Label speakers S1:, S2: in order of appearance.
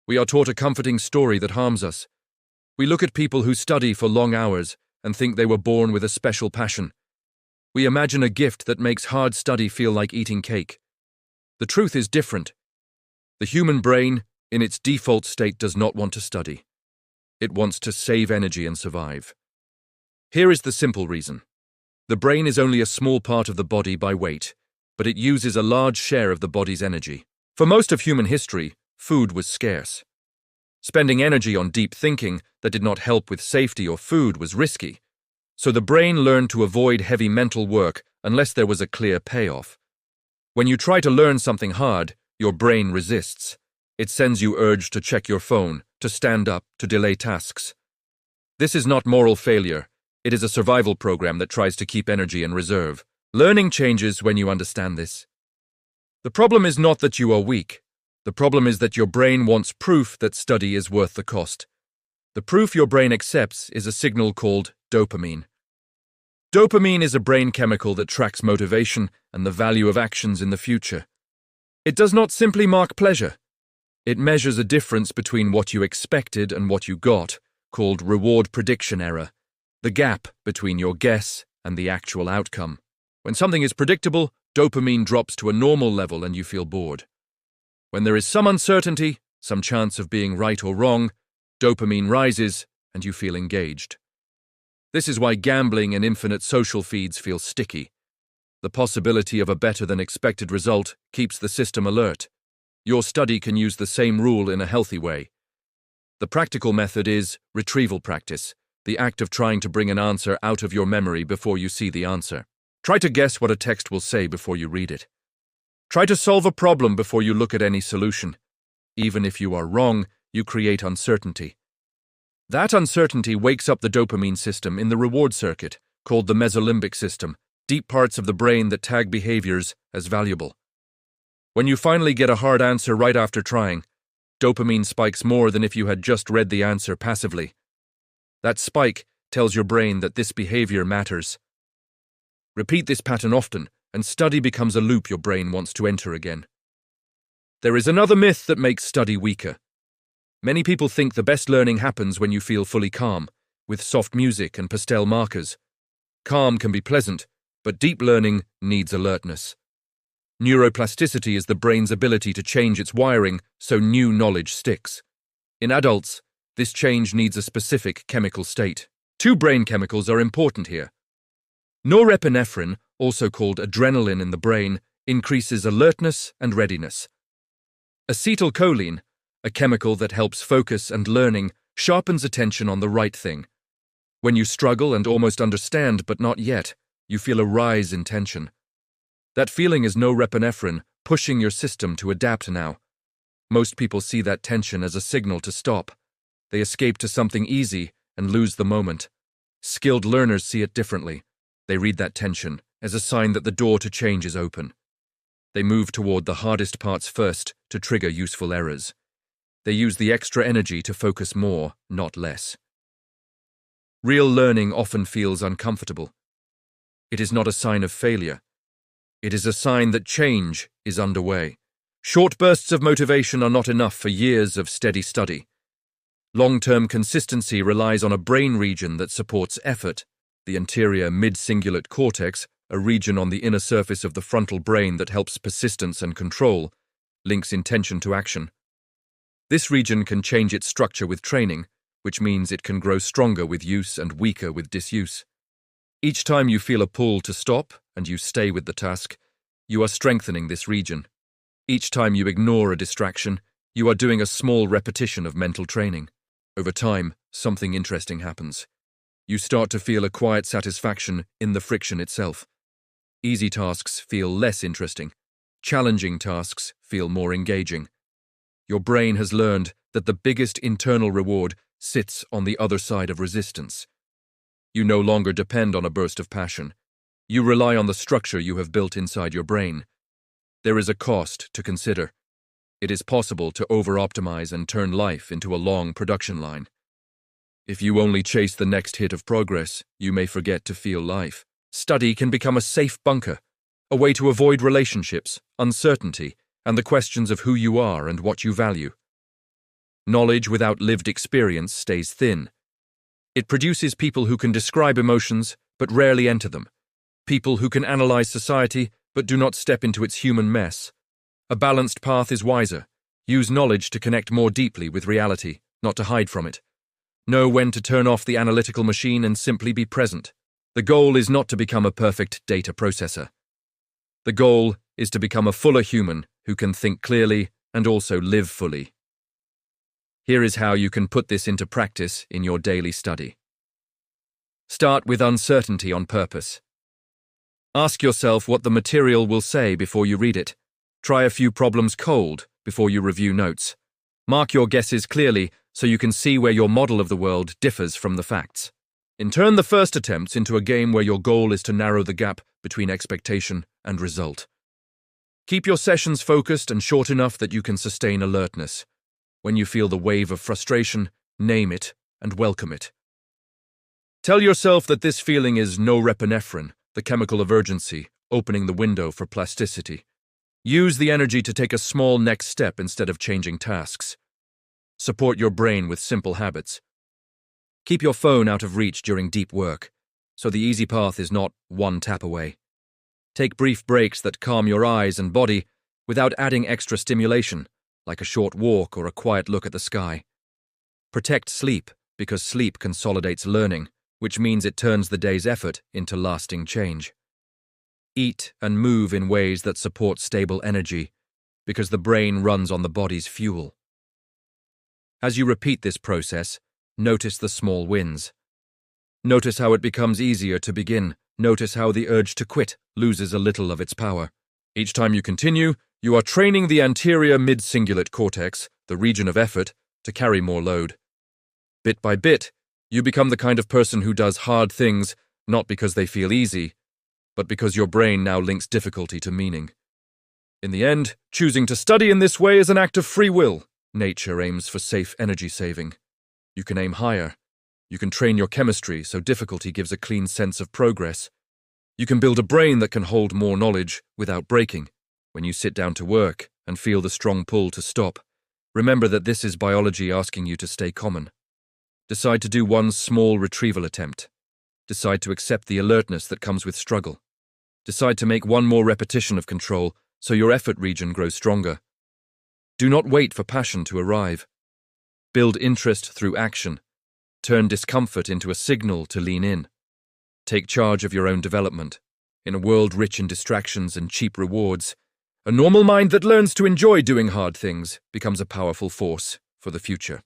S1: We are taught a comforting story that harms us. We look at people who study for long hours and think they were born with a special passion. We imagine a gift that makes hard study feel like eating cake. The truth is different. The human brain, in its default state, does not want to study. It wants to save energy and survive. Here is the simple reason. The brain is only a small part of the body by weight, but it uses a large share of the body's energy. For most of human history, food was scarce. Spending energy on deep thinking that did not help with safety or food was risky, so the brain learned to avoid heavy mental work unless there was a clear payoff. When you try to learn something hard, your brain resists. It sends you urge to check your phone, to stand up, to delay tasks. This is not moral failure. It is a survival program that tries to keep energy in reserve. Learning changes when you understand this. The problem is not that you are weak. The problem is that your brain wants proof that study is worth the cost. The proof your brain accepts is a signal called dopamine. Dopamine is a brain chemical that tracks motivation and the value of actions in the future. It does not simply mark pleasure. It measures a difference between what you expected and what you got, called reward prediction error, the gap between your guess and the actual outcome. When something is predictable, dopamine drops to a normal level and you feel bored. When there is some uncertainty, some chance of being right or wrong, dopamine rises and you feel engaged. This is why gambling and infinite social feeds feel sticky. The possibility of a better-than-expected result keeps the system alert. Your study can use the same rule in a healthy way. The practical method is retrieval practice, the act of trying to bring an answer out of your memory before you see the answer. Try to guess what a text will say before you read it. Try to solve a problem before you look at any solution. Even if you are wrong, you create uncertainty. That uncertainty wakes up the dopamine system in the reward circuit, called the mesolimbic system, deep parts of the brain that tag behaviors as valuable. When you finally get a hard answer right after trying, dopamine spikes more than if you had just read the answer passively. That spike tells your brain that this behavior matters. Repeat this pattern often, and study becomes a loop your brain wants to enter again. There is another myth that makes study weaker. Many people think the best learning happens when you feel fully calm, with soft music and pastel markers. Calm can be pleasant, but deep learning needs alertness. Neuroplasticity is the brain's ability to change its wiring so new knowledge sticks. In adults, this change needs a specific chemical state. Two brain chemicals are important here. Norepinephrine, also called adrenaline in the brain, increases alertness and readiness. Acetylcholine, a chemical that helps focus and learning, sharpens attention on the right thing. When you struggle and almost understand but not yet, you feel a rise in tension. That feeling is norepinephrine pushing your system to adapt now. Most people see that tension as a signal to stop. They escape to something easy and lose the moment. Skilled learners see it differently. They read that tension as a sign that the door to change is open. They move toward the hardest parts first to trigger useful errors. They use the extra energy to focus more, not less. Real learning often feels uncomfortable. It is not a sign of failure. It is a sign that change is underway. Short bursts of motivation are not enough for years of steady study. Long-term consistency relies on a brain region that supports effort. The anterior mid-cingulate cortex, a region on the inner surface of the frontal brain that helps persistence and control, links intention to action. This region can change its structure with training, which means it can grow stronger with use and weaker with disuse. Each time you feel a pull to stop and you stay with the task, you are strengthening this region. Each time you ignore a distraction, you are doing a small repetition of mental training. Over time, something interesting happens. You start to feel a quiet satisfaction in the friction itself. Easy tasks feel less interesting. Challenging tasks feel more engaging. Your brain has learned that the biggest internal reward sits on the other side of resistance. You no longer depend on a burst of passion. You rely on the structure you have built inside your brain. There is a cost to consider. It is possible to over-optimize and turn life into a long production line. If you only chase the next hit of progress, you may forget to feel life. Study can become a safe bunker, a way to avoid relationships, uncertainty, and the questions of who you are and what you value. Knowledge without lived experience stays thin. It produces people who can describe emotions but rarely enter them. People who can analyze society but do not step into its human mess. A balanced path is wiser. Use knowledge to connect more deeply with reality, not to hide from it. Know when to turn off the analytical machine and simply be present. The goal is not to become a perfect data processor. The goal is to become a fuller human who can think clearly and also live fully. Here is how you can put this into practice in your daily study. Start with uncertainty on purpose. Ask yourself what the material will say before you read it. Try a few problems cold before you review notes. Mark your guesses clearly so you can see where your model of the world differs from the facts. Turn the first attempts into a game where your goal is to narrow the gap between expectation and result. Keep your sessions focused and short enough that you can sustain alertness. When you feel the wave of frustration, name it and welcome it. Tell yourself that this feeling is norepinephrine, the chemical of urgency, opening the window for plasticity. Use the energy to take a small next step instead of changing tasks. Support your brain with simple habits. Keep your phone out of reach during deep work, so the easy path is not one tap away. Take brief breaks that calm your eyes and body without adding extra stimulation, like a short walk or a quiet look at the sky. Protect sleep, because sleep consolidates learning, which means it turns the day's effort into lasting change. Eat and move in ways that support stable energy, because the brain runs on the body's fuel. As you repeat this process, notice the small wins. Notice how it becomes easier to begin. Notice how the urge to quit loses a little of its power. Each time you continue, you are training the anterior mid-cingulate cortex, the region of effort, to carry more load. Bit by bit, you become the kind of person who does hard things not because they feel easy, but because your brain now links difficulty to meaning. In the end, choosing to study in this way is an act of free will. Nature aims for safe energy saving. You can aim higher. You can train your chemistry so difficulty gives a clean sense of progress. You can build a brain that can hold more knowledge without breaking. When you sit down to work and feel the strong pull to stop, remember that this is biology asking you to stay common. Decide to do one small retrieval attempt. Decide to accept the alertness that comes with struggle. Decide to make one more repetition of control so your effort region grows stronger. Do not wait for passion to arrive. Build interest through action. Turn discomfort into a signal to lean in. Take charge of your own development. In a world rich in distractions and cheap rewards, a normal mind that learns to enjoy doing hard things becomes a powerful force for the future.